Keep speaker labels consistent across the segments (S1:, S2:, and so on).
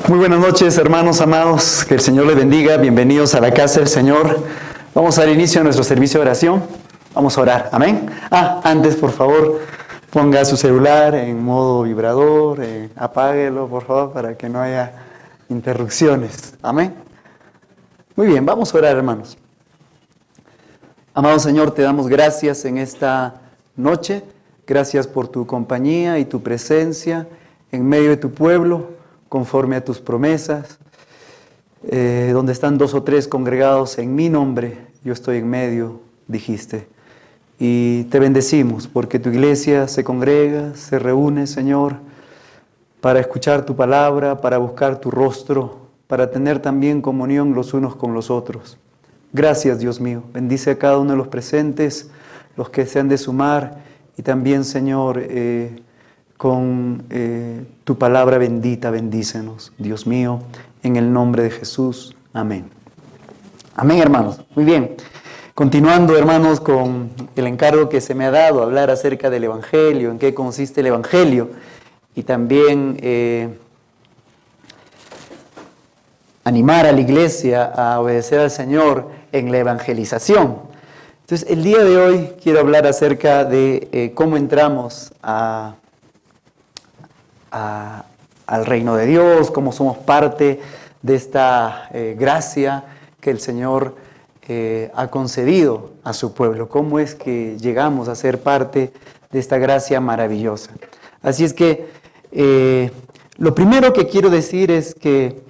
S1: Muy buenas noches, hermanos amados, que el Señor les bendiga, bienvenidos a la casa del Señor. Vamos a dar inicio a nuestro servicio de oración, vamos a orar, amén. Antes, por favor, ponga su celular en modo vibrador, apáguelo, por favor, para que no haya interrupciones, amén. Muy bien, vamos a orar, hermanos. Amado Señor, te damos gracias en esta noche, gracias por tu compañía y tu presencia en medio de tu pueblo, conforme a tus promesas, donde están 2 o 3 congregados en mi nombre, yo estoy en medio, dijiste. Y te bendecimos porque tu iglesia se congrega, se reúne, Señor, para escuchar tu palabra, para buscar tu rostro, para tener también comunión los unos con los otros. Gracias, Dios mío. Bendice a cada uno de los presentes, los que se han de sumar, y también, Señor, con tu palabra bendita, bendícenos, Dios mío, en el nombre de Jesús. Amén. Amén, hermanos. Muy bien. Continuando, hermanos, con el encargo que se me ha dado, hablar acerca del Evangelio, en qué consiste el Evangelio, y también animar a la iglesia a obedecer al Señor en la evangelización. Entonces, el día de hoy quiero hablar acerca de cómo entramos al reino de Dios, cómo somos parte de esta gracia que el Señor ha concedido a su pueblo, cómo es que llegamos a ser parte de esta gracia maravillosa. Así es que lo primero que quiero decir es que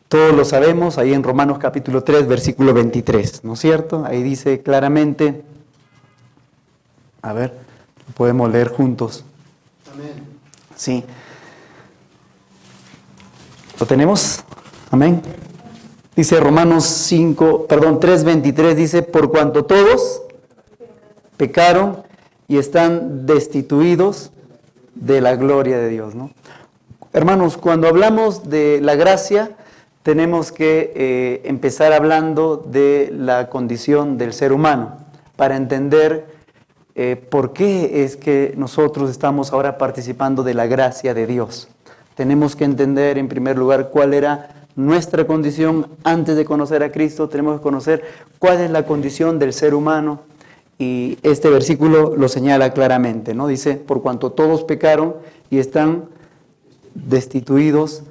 S1: todos lo sabemos, ahí en Romanos capítulo 3, versículo 23, ¿no es cierto? Ahí dice claramente, a ver, podemos leer juntos. Amén. Sí. ¿Lo tenemos? Amén. Dice Romanos 3:23, dice, por cuanto todos pecaron y están destituidos de la gloria de Dios, ¿no? Hermanos, cuando hablamos de la gracia, tenemos que empezar hablando de la condición del ser humano, para entender por qué es que nosotros estamos ahora participando de la gracia de Dios. Tenemos que entender, en primer lugar, cuál era nuestra condición antes de conocer a Cristo. Tenemos que conocer cuál es la condición del ser humano. Y este versículo lo señala claramente, ¿no? Dice, por cuanto todos pecaron y están destituidos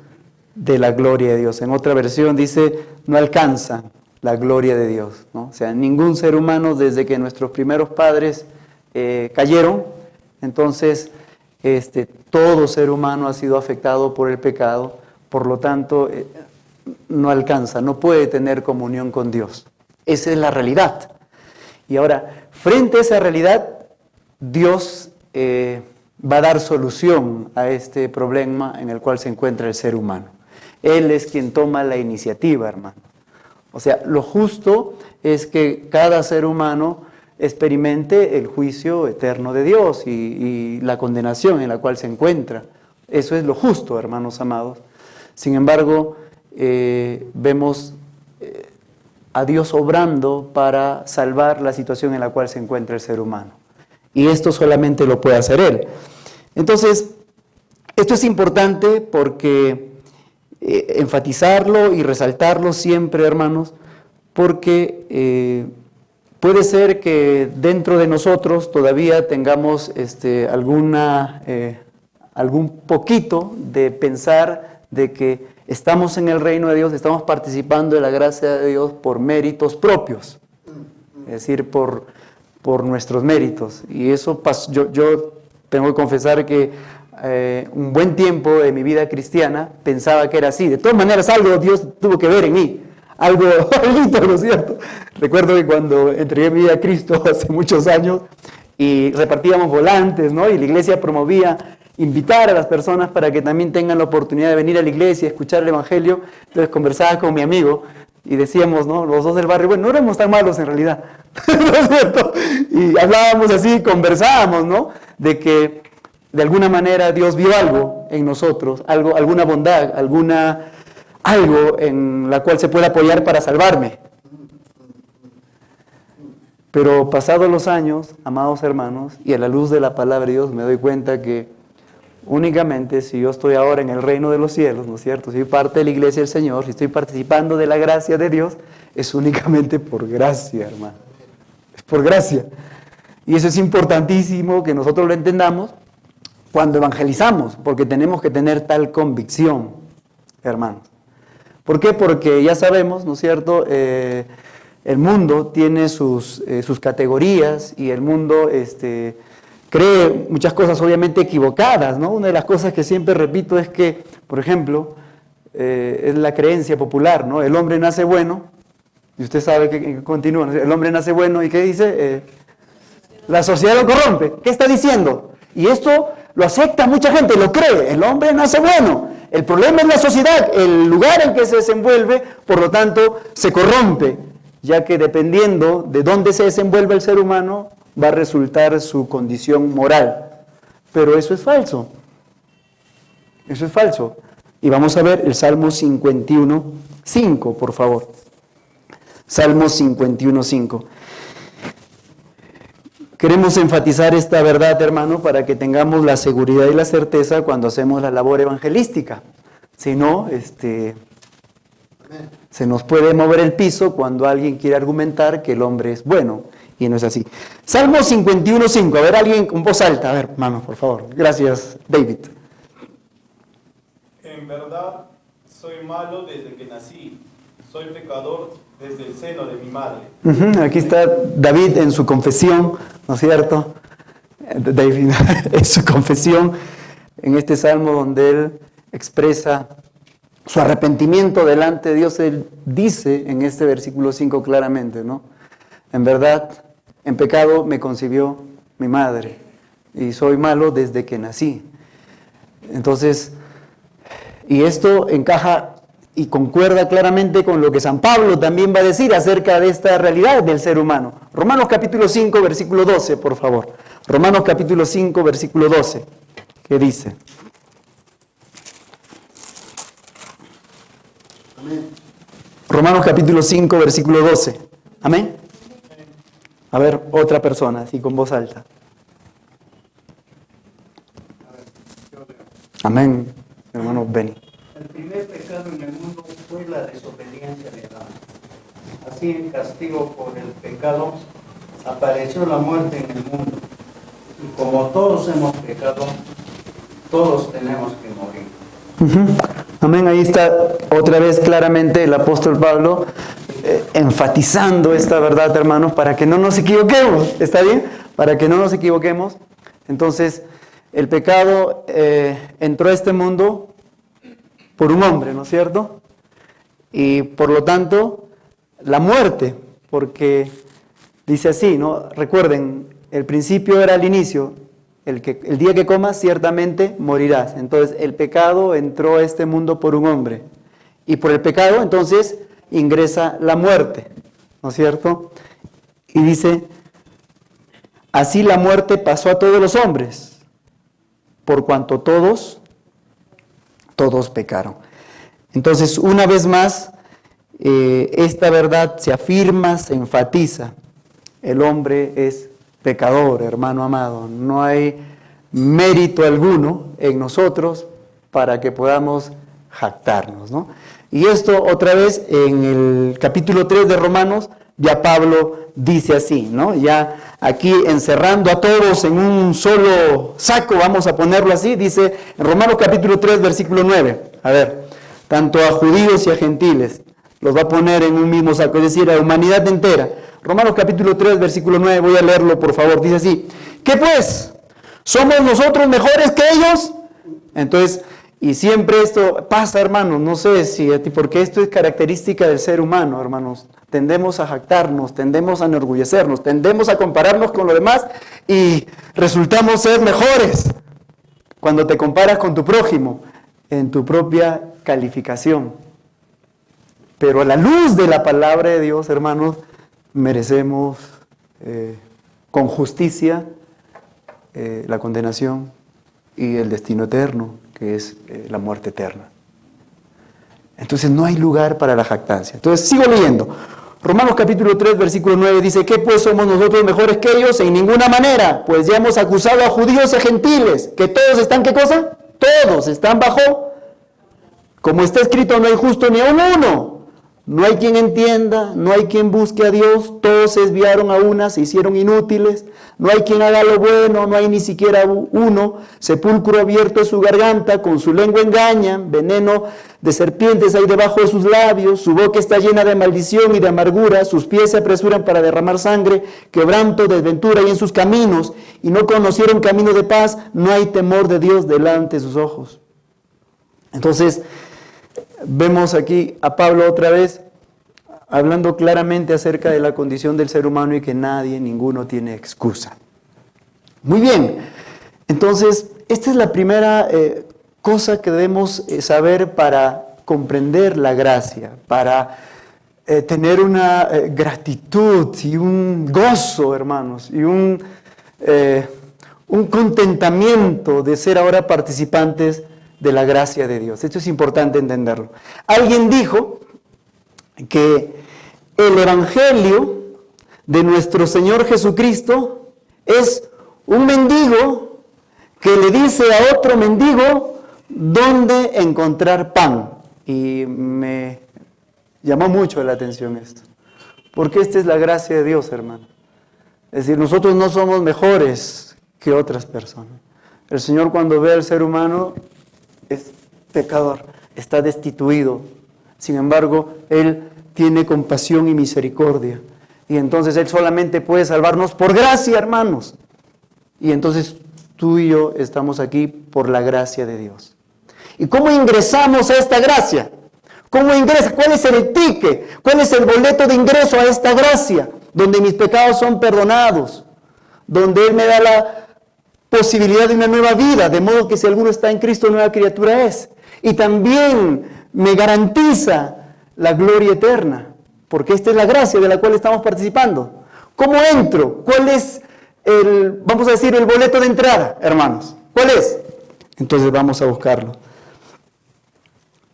S1: de la gloria de Dios. En otra versión dice, no alcanzan la gloria de Dios, ¿no? O sea, ningún ser humano, desde que nuestros primeros padres cayeron, entonces todo ser humano ha sido afectado por el pecado, por lo tanto no alcanza, no puede tener comunión con Dios. Esa es la realidad. Y ahora, frente a esa realidad, Dios va a dar solución a este problema en el cual se encuentra el ser humano. Él es quien toma la iniciativa, hermano. O sea, lo justo es que cada ser humano experimente el juicio eterno de Dios y la condenación en la cual se encuentra. Eso es lo justo, hermanos amados. Sin embargo, vemos a Dios obrando para salvar la situación en la cual se encuentra el ser humano. Y esto solamente lo puede hacer Él. Entonces, esto es importante porque enfatizarlo y resaltarlo siempre, hermanos, porque puede ser que dentro de nosotros todavía tengamos algún poquito de pensar de que estamos en el reino de Dios, estamos participando de la gracia de Dios por méritos propios, es decir, por nuestros méritos. Y eso yo tengo que confesar que un buen tiempo de mi vida cristiana pensaba que era así. De todas maneras, algo Dios tuvo que ver en mí. Algo, ¿no es cierto? Recuerdo que cuando entregué mi vida a Cristo hace muchos años y repartíamos volantes, ¿no? Y la iglesia promovía invitar a las personas para que también tengan la oportunidad de venir a la iglesia, escuchar el Evangelio. Entonces conversaba con mi amigo y decíamos, ¿no? Los dos del barrio, bueno, no éramos tan malos en realidad, ¿no es cierto? Y hablábamos así, conversábamos, ¿no? De que de alguna manera Dios vio algo en nosotros, alguna bondad, algo en la cual se puede apoyar para salvarme. Pero pasados los años, amados hermanos, y a la luz de la palabra de Dios me doy cuenta que únicamente si yo estoy ahora en el reino de los cielos, ¿no es cierto? Si soy parte de la iglesia del Señor, si estoy participando de la gracia de Dios, es únicamente por gracia, hermano. Es por gracia. Y eso es importantísimo que nosotros lo entendamos cuando evangelizamos, porque tenemos que tener tal convicción, hermanos. ¿Por qué? Porque ya sabemos, ¿no es cierto?, el mundo tiene sus categorías y el mundo cree muchas cosas obviamente equivocadas, ¿no? Una de las cosas que siempre repito es que, por ejemplo, es la creencia popular, ¿no? El hombre nace bueno, y usted sabe que continúa, ¿no? El hombre nace bueno, ¿y qué dice? La sociedad lo corrompe. ¿Qué está diciendo? Y esto lo acepta mucha gente, lo cree, el hombre nace bueno. El problema es la sociedad, el lugar en que se desenvuelve, por lo tanto, se corrompe, ya que dependiendo de dónde se desenvuelve el ser humano, va a resultar su condición moral. Pero eso es falso. Eso es falso. Y vamos a ver el Salmo 51:5, por favor. Salmo 51:5. Queremos enfatizar esta verdad, hermano, para que tengamos la seguridad y la certeza cuando hacemos la labor evangelística. Si no, se nos puede mover el piso cuando alguien quiere argumentar que el hombre es bueno, y no es así. Salmo 51:5, a ver, alguien con voz alta, a ver, hermano, por favor. Gracias, David.
S2: En verdad, soy malo desde que nací, soy pecador desde el seno de mi madre.
S1: Aquí está David en su confesión, ¿no es cierto? David en su confesión, en este salmo donde él expresa su arrepentimiento delante de Dios. Él dice en este versículo 5 claramente, ¿no? En verdad, en pecado me concibió mi madre y soy malo desde que nací. Entonces, y esto encaja y concuerda claramente con lo que San Pablo también va a decir acerca de esta realidad del ser humano. Romanos capítulo 5, versículo 12, por favor. Romanos capítulo 5, versículo 12. ¿Qué dice? Amén. Romanos capítulo 5, versículo 12. Amén. A ver, otra persona, así con voz alta. Amén, hermano Benny.
S3: El primer pecado en el mundo fue la desobediencia de Adán. Así, en castigo por el pecado, apareció la muerte en el mundo. Y como todos hemos pecado, todos tenemos que morir.
S1: Amén, ahí está otra vez claramente el apóstol Pablo enfatizando esta verdad, hermanos, para que no nos equivoquemos. ¿Está bien? Para que no nos equivoquemos. Entonces, el pecado entró a este mundo por un hombre, ¿no es cierto? Y por lo tanto, la muerte, porque dice así, ¿no? Recuerden, el principio era el inicio, el día que comas ciertamente morirás. Entonces, el pecado entró a este mundo por un hombre. Y por el pecado, entonces, ingresa la muerte, ¿no es cierto? Y dice, así la muerte pasó a todos los hombres, por cuanto todos pecaron. Entonces, una vez más, esta verdad se afirma, se enfatiza. El hombre es pecador, hermano amado. No hay mérito alguno en nosotros para que podamos jactarnos, ¿no? Y esto otra vez en el capítulo 3 de Romanos, ya Pablo dice así, ¿no? Ya aquí encerrando a todos en un solo saco, vamos a ponerlo así, dice en Romanos capítulo 3, versículo 9. A ver, tanto a judíos y a gentiles, los va a poner en un mismo saco, es decir, a la humanidad entera. Romanos capítulo 3, versículo 9, voy a leerlo por favor, dice así, ¿qué pues? ¿Somos nosotros mejores que ellos? Entonces, y siempre esto pasa, hermanos, no sé si, porque esto es característica del ser humano, hermanos. Tendemos a jactarnos, tendemos a enorgullecernos, tendemos a compararnos con los demás y resultamos ser mejores cuando te comparas con tu prójimo en tu propia calificación. Pero a la luz de la palabra de Dios, hermanos, merecemos con justicia la condenación y el destino eterno, que es la muerte eterna. Entonces no hay lugar para la jactancia. Entonces sigo leyendo. Romanos capítulo 3, versículo 9 dice, ¿qué pues somos nosotros mejores que ellos? En ninguna manera, pues ya hemos acusado a judíos y a gentiles, que todos están, ¿qué cosa? Todos están bajo, como está escrito, no hay justo ni a uno. No hay quien entienda, no hay quien busque a Dios, todos se desviaron a una, se hicieron inútiles, no hay quien haga lo bueno, no hay ni siquiera uno, sepulcro abierto es su garganta, con su lengua engañan, veneno de serpientes hay debajo de sus labios, su boca está llena de maldición y de amargura, sus pies se apresuran para derramar sangre, quebranto, desventura hay en sus caminos, y no conocieron camino de paz, no hay temor de Dios delante de sus ojos. Entonces, vemos aquí a Pablo otra vez hablando claramente acerca de la condición del ser humano y que ninguno tiene excusa. Muy bien, entonces esta es la primera cosa que debemos saber para comprender la gracia, para tener una gratitud y un gozo, hermanos, y un contentamiento de ser ahora participantes de la gracia de Dios. Esto es importante entenderlo. Alguien dijo que el Evangelio de nuestro Señor Jesucristo es un mendigo que le dice a otro mendigo dónde encontrar pan. Y me llamó mucho la atención esto, porque esta es la gracia de Dios, hermano. Es decir, nosotros no somos mejores que otras personas. El Señor, cuando ve al ser humano, es pecador, está destituido. Sin embargo, Él tiene compasión y misericordia. Y entonces Él solamente puede salvarnos por gracia, hermanos. Y entonces tú y yo estamos aquí por la gracia de Dios. ¿Y cómo ingresamos a esta gracia? ¿Cómo ingresa? ¿Cuál es el ticket? ¿Cuál es el boleto de ingreso a esta gracia? Donde mis pecados son perdonados. Donde Él me da la posibilidad de una nueva vida, de modo que si alguno está en Cristo, nueva criatura es. Y también me garantiza la gloria eterna, porque esta es la gracia de la cual estamos participando. ¿Cómo entro? ¿Cuál es vamos a decir, el boleto de entrada, hermanos? ¿Cuál es? Entonces vamos a buscarlo.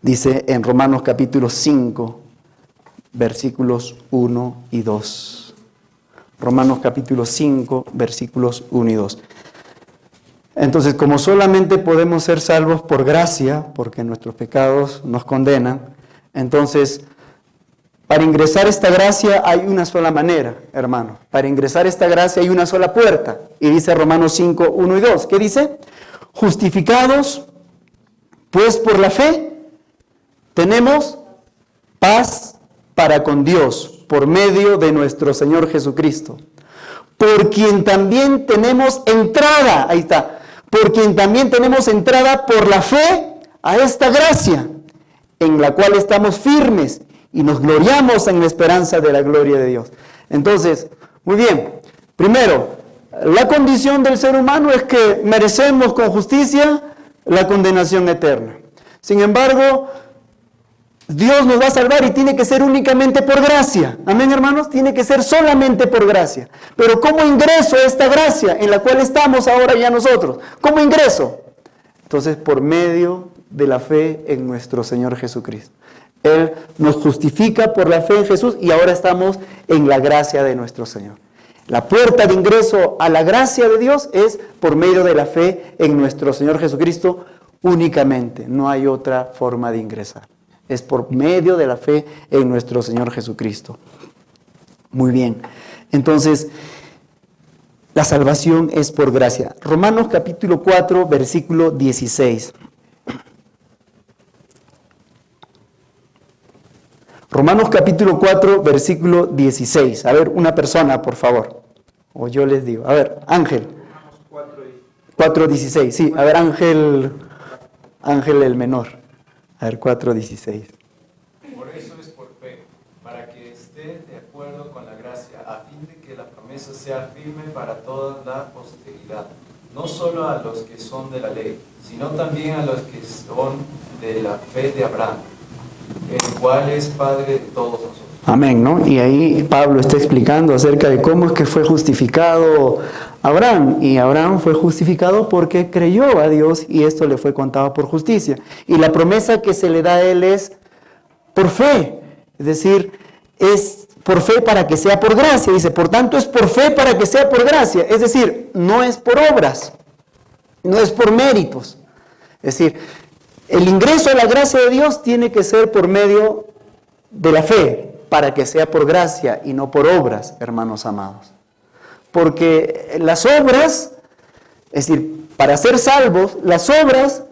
S1: Dice en Romanos capítulo 5, versículos 1 y 2. Romanos capítulo 5, versículos 1 y 2. Entonces, como solamente podemos ser salvos por gracia, porque nuestros pecados nos condenan, entonces, para ingresar a esta gracia hay una sola manera, hermano. Para ingresar a esta gracia hay una sola puerta. Y dice Romanos 5, 1 y 2. ¿Qué dice? Justificados, pues por la fe, tenemos paz para con Dios, por medio de nuestro Señor Jesucristo. Por quien también tenemos entrada, ahí está, por quien también tenemos entrada por la fe a esta gracia, en la cual estamos firmes y nos gloriamos en la esperanza de la gloria de Dios. Entonces, muy bien, primero, la condición del ser humano es que merecemos con justicia la condenación eterna. Sin embargo, Dios nos va a salvar y tiene que ser únicamente por gracia. Amén, hermanos, tiene que ser solamente por gracia. Pero ¿cómo ingreso a esta gracia en la cual estamos ahora ya nosotros? ¿Cómo ingreso? Entonces, por medio de la fe en nuestro Señor Jesucristo. Él nos justifica por la fe en Jesús y ahora estamos en la gracia de nuestro Señor. La puerta de ingreso a la gracia de Dios es por medio de la fe en nuestro Señor Jesucristo únicamente. No hay otra forma de ingresar. Es por medio de la fe en nuestro Señor Jesucristo. Muy bien. Entonces, la salvación es por gracia. Romanos capítulo 4, versículo 16. Romanos capítulo 4, versículo 16. A ver, una persona, por favor. O yo les digo. A ver, Ángel. 4:16. Sí, a ver, Ángel el menor. A ver, 4:16.
S4: Por eso es por fe, para que esté de acuerdo con la gracia, a fin de que la promesa sea firme para toda la posteridad, no solo a los que son de la ley, sino también a los que son de la fe de Abraham, el cual es Padre de todos nosotros.
S1: Amén, ¿no? Y ahí Pablo está explicando acerca de cómo es que fue justificado Abraham. Y Abraham fue justificado porque creyó a Dios y esto le fue contado por justicia. Y la promesa que se le da a él es por fe. Es decir, es por fe para que sea por gracia. Dice, por tanto es por fe para que sea por gracia. Es decir, no es por obras, no es por méritos. Es decir, el ingreso a la gracia de Dios tiene que ser por medio de la fe, para que sea por gracia y no por obras, hermanos amados. Porque las obras, es decir, para ser salvos, las obras,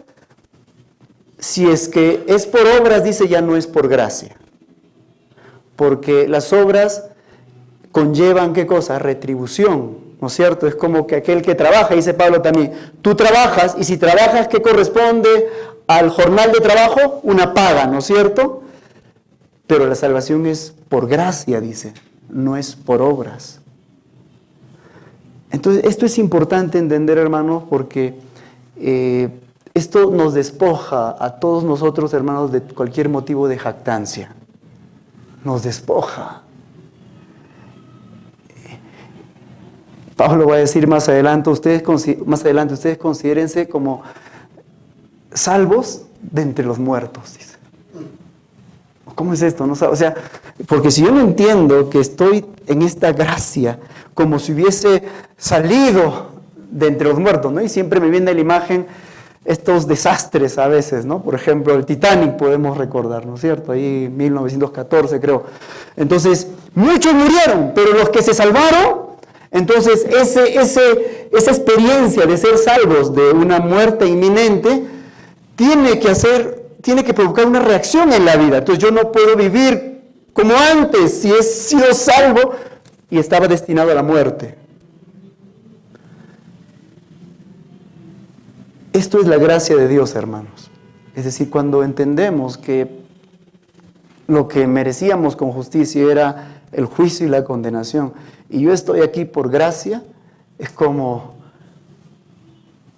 S1: si es que es por obras, dice, ya no es por gracia. Porque las obras conllevan, ¿qué cosa? Retribución, ¿no es cierto? Es como que aquel que trabaja, dice Pablo también, tú trabajas, y si trabajas, ¿qué corresponde al jornal de trabajo? Una paga, ¿no es cierto? Pero la salvación es por gracia, dice, no es por obras. Entonces, esto es importante entender, hermanos, porque esto nos despoja a todos nosotros, hermanos, de cualquier motivo de jactancia. Nos despoja. Pablo va a decir más adelante, ustedes considérense como salvos de entre los muertos, dice. ¿Cómo es esto? No, o sea, porque si yo no entiendo que estoy en esta gracia, como si hubiese salido de entre los muertos, ¿no? Y siempre me viene a la imagen estos desastres a veces, ¿no? Por ejemplo, el Titanic podemos recordar, ¿no es cierto? Ahí 1914 creo. Entonces, muchos murieron, pero los que se salvaron, entonces esa experiencia de ser salvos de una muerte inminente tiene que provocar una reacción en la vida. Entonces yo no puedo vivir como antes si he sido salvo y estaba destinado a la muerte. Esto es la gracia de Dios, hermanos. Es decir, cuando entendemos que lo que merecíamos con justicia era el juicio y la condenación, y yo estoy aquí por gracia, es como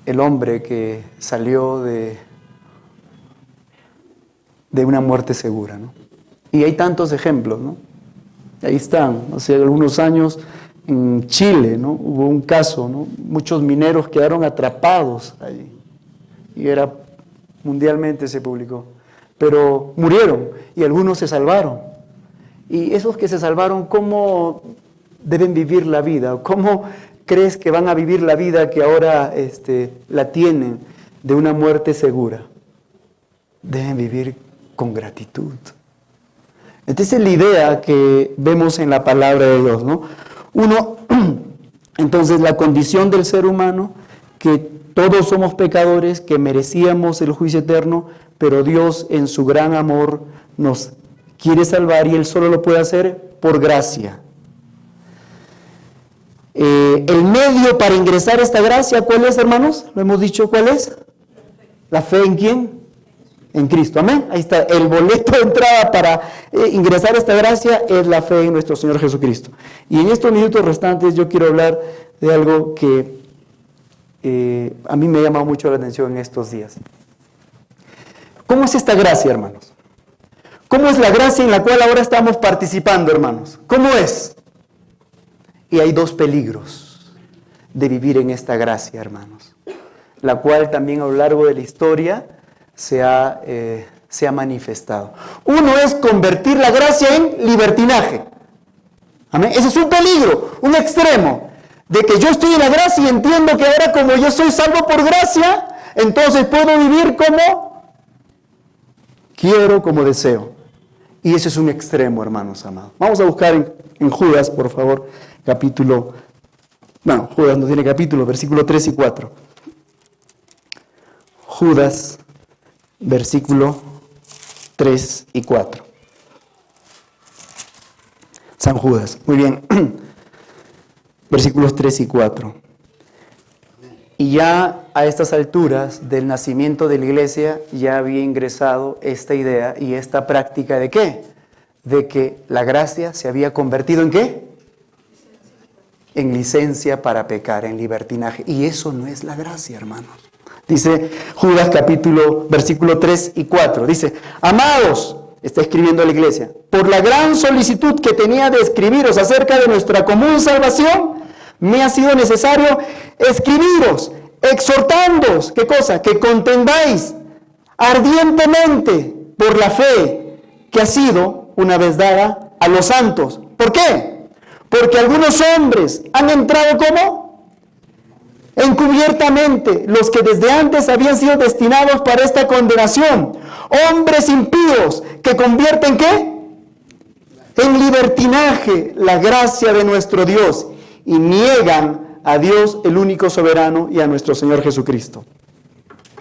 S1: el hombre que salió de una muerte segura, ¿no? Y hay tantos ejemplos, ¿no? Ahí están, hace algunos años en Chile, ¿no? Hubo un caso, ¿no? Muchos mineros quedaron atrapados allí. Y mundialmente se publicó. Pero murieron y algunos se salvaron. Y esos que se salvaron, ¿cómo deben vivir la vida? ¿Cómo crees que van a vivir la vida que ahora la tienen de una muerte segura? Deben vivir con gratitud. Esta es la idea que vemos en la palabra de Dios, ¿no? Entonces la condición del ser humano, que todos somos pecadores, que merecíamos el juicio eterno, pero Dios en su gran amor nos quiere salvar y Él solo lo puede hacer por gracia. El medio para ingresar a esta gracia, ¿cuál es, hermanos? ¿Lo hemos dicho cuál es? ¿La fe en quién? En Cristo, amén. Ahí está, el boleto de entrada para ingresar a esta gracia es la fe en nuestro Señor Jesucristo. Y en estos minutos restantes yo quiero hablar de algo que a mí me ha llamado mucho la atención en estos días. ¿Cómo es esta gracia, hermanos? ¿Cómo es la gracia en la cual ahora estamos participando, hermanos? ¿Cómo es? Y hay dos peligros de vivir en esta gracia, hermanos, la cual también a lo largo de la historia se ha manifestado. Uno es convertir la gracia en libertinaje. Amén. Ese es un peligro, un extremo, de que yo estoy en la gracia y entiendo que ahora como yo soy salvo por gracia, entonces puedo vivir como quiero, como deseo. Y ese es un extremo, hermanos amados. Vamos a buscar en Judas, por favor, Judas no tiene capítulo, versículo 3 y 4. Judas, versículo 3 y 4. San Judas, muy bien. Versículos 3 y 4. Y ya a estas alturas del nacimiento de la iglesia ya había ingresado esta idea y esta práctica ¿de qué? De que la gracia se había convertido ¿en qué? En licencia para pecar, en libertinaje. Y eso no es la gracia, hermanos. Dice Judas versículo 3 y 4. Dice, amados, está escribiendo a la iglesia, por la gran solicitud que tenía de escribiros acerca de nuestra común salvación, me ha sido necesario escribiros, exhortándoos, ¿qué cosa? Que contendáis ardientemente por la fe que ha sido una vez dada a los santos. ¿Por qué? Porque algunos hombres han entrado ¿cómo? encubiertamente los que desde antes habían sido destinados para esta condenación, hombres impíos que convierten ¿qué? En libertinaje la gracia de nuestro Dios y niegan a Dios el único soberano y a nuestro Señor Jesucristo.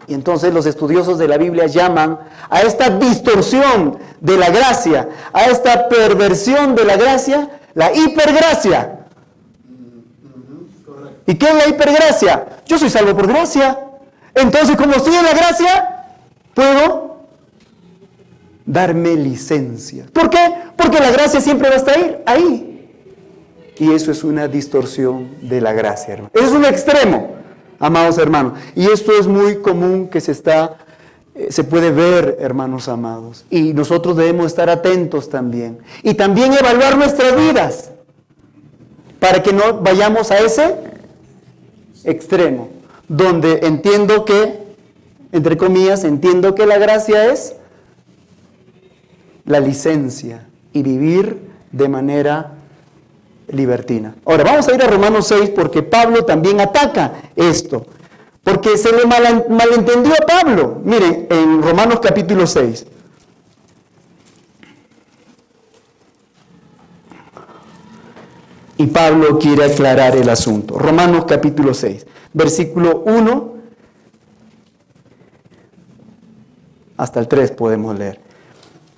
S1: Y entonces los estudiosos de la Biblia llaman a esta distorsión de la gracia, a esta perversión de la gracia, la hipergracia. ¿Y qué es la hipergracia? Yo soy salvo por gracia. Entonces, como estoy en la gracia, puedo darme licencia. ¿Por qué? Porque la gracia siempre va a estar ahí. Y eso es una distorsión de la gracia, hermano. Eso es un extremo, amados hermanos. Y esto es muy común que se puede ver, hermanos amados. Y nosotros debemos estar atentos también. Y también evaluar nuestras vidas para que no vayamos a ese extremo, donde entiendo que, entre comillas, entiendo que la gracia es la licencia y vivir de manera libertina. Ahora, vamos a ir a Romanos 6 porque Pablo también ataca esto, porque se le malentendió a Pablo. Miren, en Romanos capítulo 6. Y Pablo quiere aclarar el asunto. Romanos capítulo 6, versículo 1 hasta el 3 podemos leer.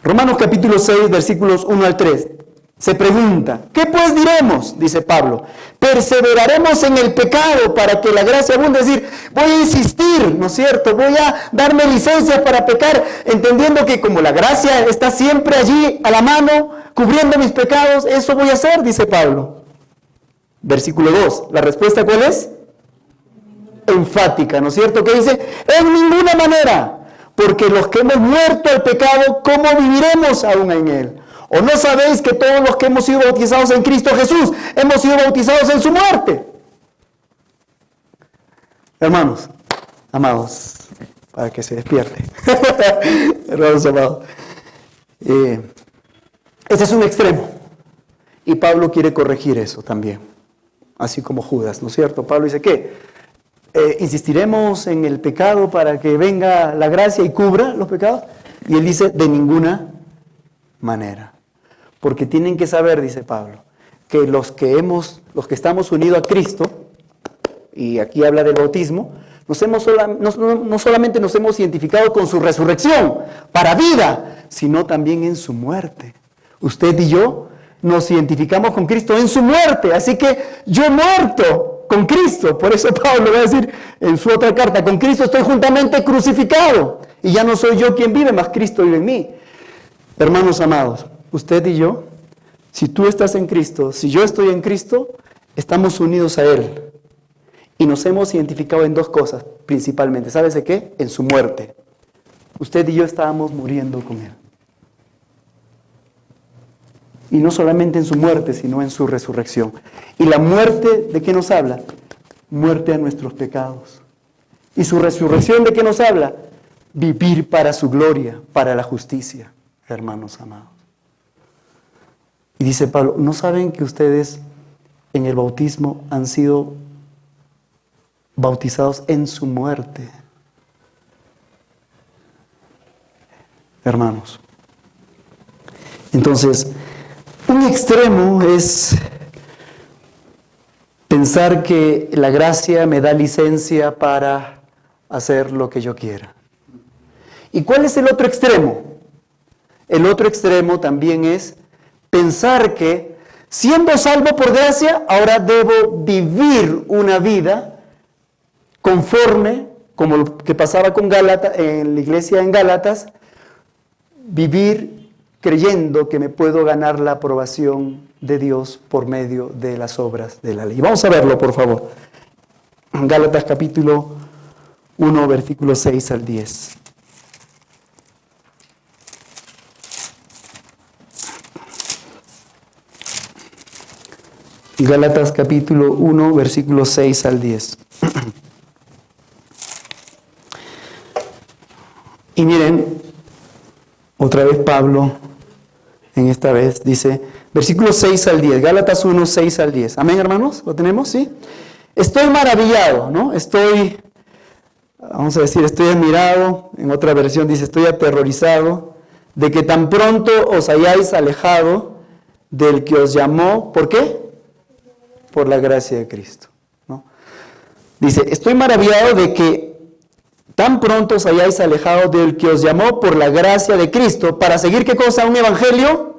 S1: Romanos capítulo 6, versículos 1 al 3. Se pregunta, ¿qué pues diremos? Dice Pablo. ¿Perseveraremos en el pecado para que la gracia abunde? Es decir, voy a insistir, ¿no es cierto? Voy a darme licencia para pecar, entendiendo que como la gracia está siempre allí a la mano, cubriendo mis pecados, eso voy a hacer, dice Pablo. Versículo 2, ¿la respuesta cuál es? Enfática, ¿no es cierto? Que dice, en ninguna manera, porque los que hemos muerto al pecado, ¿cómo viviremos aún en él? ¿O no sabéis que todos los que hemos sido bautizados en Cristo Jesús, hemos sido bautizados en su muerte? Hermanos, amados, para que se despierte, hermanos amados, este es un extremo, y Pablo quiere corregir eso también. Así como Judas, ¿no es cierto? Pablo dice, ¿qué? ¿Insistiremos en el pecado para que venga la gracia y cubra los pecados? Y él dice, de ninguna manera. Porque tienen que saber, dice Pablo, que los que estamos unidos a Cristo, y aquí habla del bautismo, no solamente nos hemos identificado con su resurrección para vida, sino también en su muerte. Usted y yo nos identificamos con Cristo en su muerte, así que yo he muerto con Cristo. Por eso Pablo va a decir en su otra carta, con Cristo estoy juntamente crucificado, y ya no soy yo quien vive, mas Cristo vive en mí. Hermanos amados, usted y yo, si tú estás en Cristo, si yo estoy en Cristo, estamos unidos a Él, y nos hemos identificado en dos cosas, principalmente. ¿Sabes de qué? En su muerte. Usted y yo estábamos muriendo con Él. Y no solamente en su muerte, sino en su resurrección. ¿Y la muerte de qué nos habla? Muerte a nuestros pecados. ¿Y su resurrección de qué nos habla? Vivir para su gloria, para la justicia, hermanos amados. Y dice Pablo, ¿no saben que ustedes en el bautismo han sido bautizados en su muerte? Hermanos. Entonces, un extremo es pensar que la gracia me da licencia para hacer lo que yo quiera. ¿Y cuál es el otro extremo? El otro extremo también es pensar que, siendo salvo por gracia, ahora debo vivir una vida conforme, como lo que pasaba con Gálatas, en la iglesia en Gálatas, vivir creyendo que me puedo ganar la aprobación de Dios por medio de las obras de la ley. Vamos a verlo, por favor. Gálatas capítulo 1, versículos 6 al 10. Gálatas capítulo 1, versículos 6 al 10. Y miren, otra vez Pablo, en esta vez, dice, versículos 6 al 10, Gálatas 1, 6 al 10. Amén, hermanos, ¿lo tenemos? ¿Sí? estoy maravillado, ¿no? Estoy admirado, en otra versión dice, estoy aterrorizado, de que tan pronto os hayáis alejado del que os llamó, ¿por qué? Por la gracia de Cristo, ¿no? Dice, estoy maravillado de que tan pronto os hayáis alejado del que os llamó por la gracia de Cristo, para seguir, ¿qué cosa? Un evangelio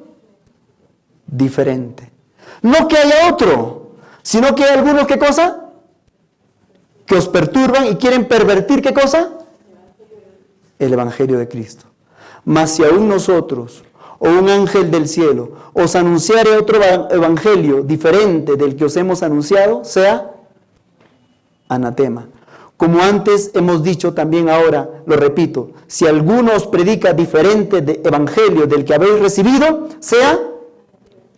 S1: diferente. No que haya otro, sino que hay algunos, ¿qué cosa? Que os perturban y quieren pervertir, ¿qué cosa? El evangelio de Cristo. Mas si aún nosotros, o un ángel del cielo, os anunciare otro evangelio diferente del que os hemos anunciado, sea anatema. Como antes hemos dicho, también ahora lo repito, si alguno os predica diferente de evangelio del que habéis recibido, sea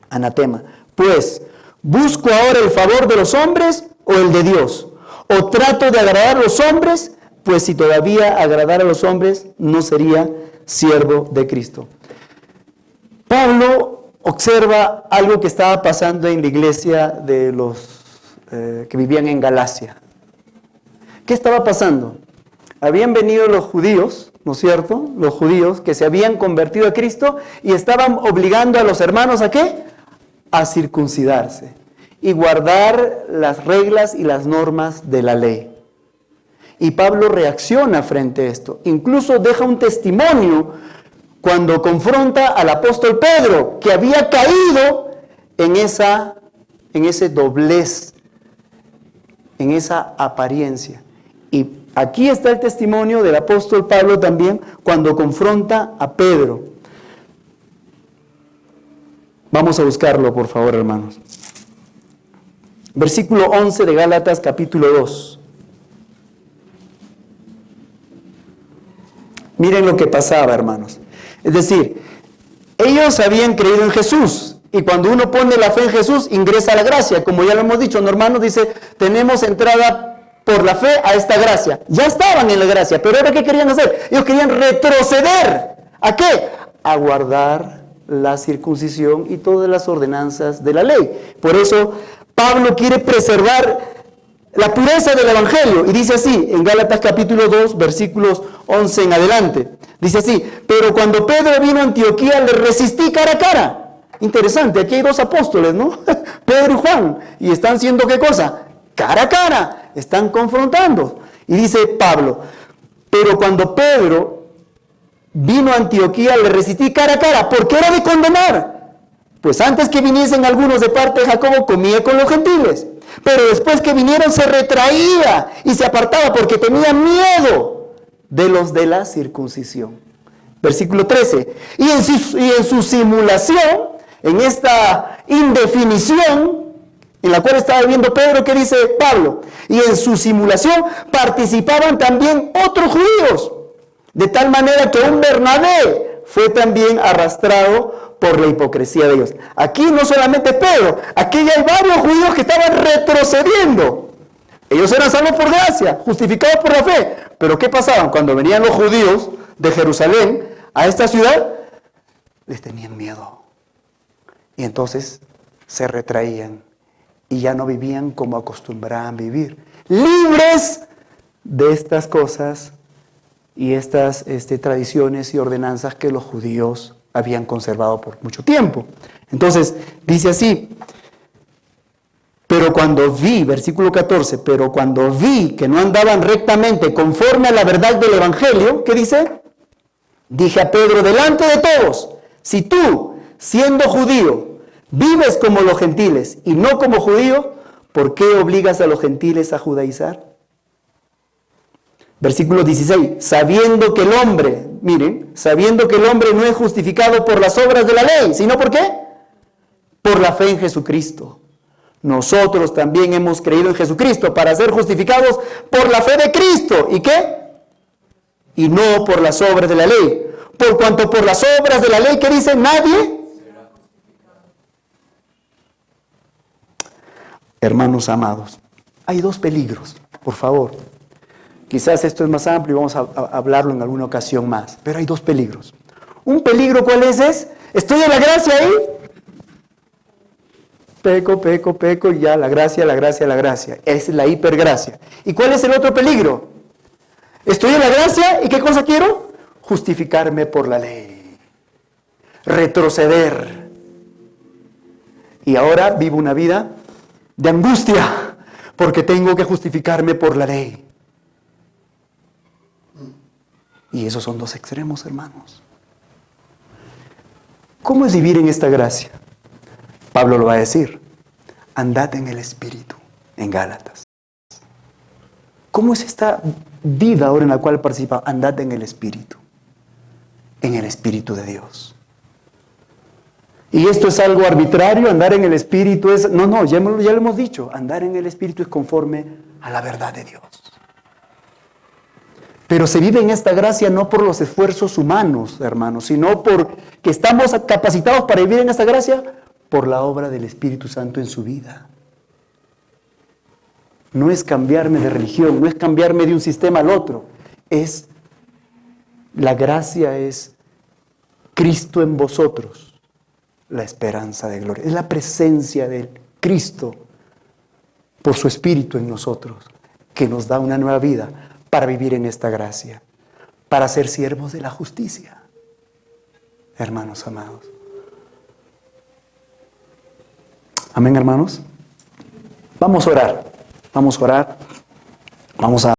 S1: anatema. Pues, ¿busco ahora el favor de los hombres o el de Dios? ¿O trato de agradar a los hombres? Pues si todavía agradara a los hombres, no sería siervo de Cristo. Pablo observa algo que estaba pasando en la iglesia de los que vivían en Galacia. ¿Qué estaba pasando? Habían venido los judíos, ¿no es cierto? Los judíos que se habían convertido a Cristo y estaban obligando a los hermanos ¿a qué? A circuncidarse y guardar las reglas y las normas de la ley. Y Pablo reacciona frente a esto. Incluso deja un testimonio cuando confronta al apóstol Pedro, que había caído en ese doblez, en esa apariencia. Y aquí está el testimonio del apóstol Pablo también cuando confronta a Pedro. Vamos a buscarlo, por favor, hermanos. Versículo 11 de Gálatas, capítulo 2. Miren lo que pasaba, hermanos. Es decir, ellos habían creído en Jesús. Y cuando uno pone la fe en Jesús, ingresa a la gracia. Como ya lo hemos dicho, hermanos, dice, tenemos entrada por la fe a esta gracia. Ya estaban en la gracia, pero ahora ¿qué querían hacer? Ellos querían retroceder. ¿A qué? A guardar la circuncisión y todas las ordenanzas de la ley. Por eso Pablo quiere preservar la pureza del evangelio. Y dice así, en Gálatas capítulo 2, versículos 11 en adelante. Dice así, pero cuando Pedro vino a Antioquía, le resistí cara a cara. Interesante, aquí hay dos apóstoles, ¿no? Pedro y Juan. Y están haciendo ¿qué cosa? Cara a cara. Están confrontando. Y dice Pablo, pero cuando Pedro vino a Antioquía, le resistí cara a cara, porque era de condenar. Pues antes que viniesen algunos de parte de Jacobo, comía con los gentiles. Pero después que vinieron, se retraía y se apartaba porque tenía miedo de los de la circuncisión. Versículo 13. Y en su simulación, en esta indefinición en la cual estaba viviendo Pedro, ¿qué dice Pablo? Y en su simulación participaban también otros judíos, de tal manera que un Bernabé fue también arrastrado por la hipocresía de ellos. Aquí no solamente Pedro, aquí ya hay varios judíos que estaban retrocediendo. Ellos eran salvos por gracia, justificados por la fe. Pero ¿qué pasaban? Cuando venían los judíos de Jerusalén a esta ciudad, les tenían miedo. Y entonces se retraían y ya no vivían como acostumbraban vivir. Libres de estas cosas y estas tradiciones y ordenanzas que los judíos habían conservado por mucho tiempo. Entonces, dice así, pero cuando vi, versículo 14, pero cuando vi que no andaban rectamente conforme a la verdad del evangelio, ¿qué dice? Dije a Pedro, delante de todos, si tú, siendo judío, vives como los gentiles y no como judío, ¿por qué obligas a los gentiles a judaizar? Versículo 16, sabiendo que el hombre, miren, sabiendo que el hombre no es justificado por las obras de la ley, sino ¿por qué? Por la fe en Jesucristo. Nosotros también hemos creído en Jesucristo para ser justificados por la fe de Cristo. ¿Y qué? Y no por las obras de la ley. Por cuanto por las obras de la ley, ¿qué dice? Nadie. Hermanos amados, hay dos peligros, por favor. Quizás esto es más amplio y vamos a hablarlo en alguna ocasión más. Pero hay dos peligros. Un peligro, ¿cuál es? ¿Estoy en la gracia ahí? peco y ya la gracia. Es la hipergracia. ¿Y cuál es el otro peligro? Estoy en la gracia y ¿qué cosa quiero? Justificarme por la ley. Retroceder. Y ahora vivo una vida de angustia porque tengo que justificarme por la ley. Y esos son dos extremos, hermanos. ¿Cómo es vivir en esta gracia? Pablo lo va a decir. Andad en el Espíritu, en Gálatas. ¿Cómo es esta vida ahora en la cual participa? Andad en el Espíritu de Dios. ¿Y esto es algo arbitrario? ¿Andar en el Espíritu es...? No, ya lo hemos dicho. Andar en el Espíritu es conforme a la verdad de Dios. Pero se vive en esta gracia no por los esfuerzos humanos, hermanos, sino porque estamos capacitados para vivir en esta gracia por la obra del Espíritu Santo en su vida. No es cambiarme de religión, no es cambiarme de un sistema al otro. La gracia es Cristo en vosotros, la esperanza de gloria. Es la presencia de Cristo por su Espíritu en nosotros, que nos da una nueva vida para vivir en esta gracia, para ser siervos de la justicia. Hermanos amados. Amén, hermanos. Vamos a orar. Vamos a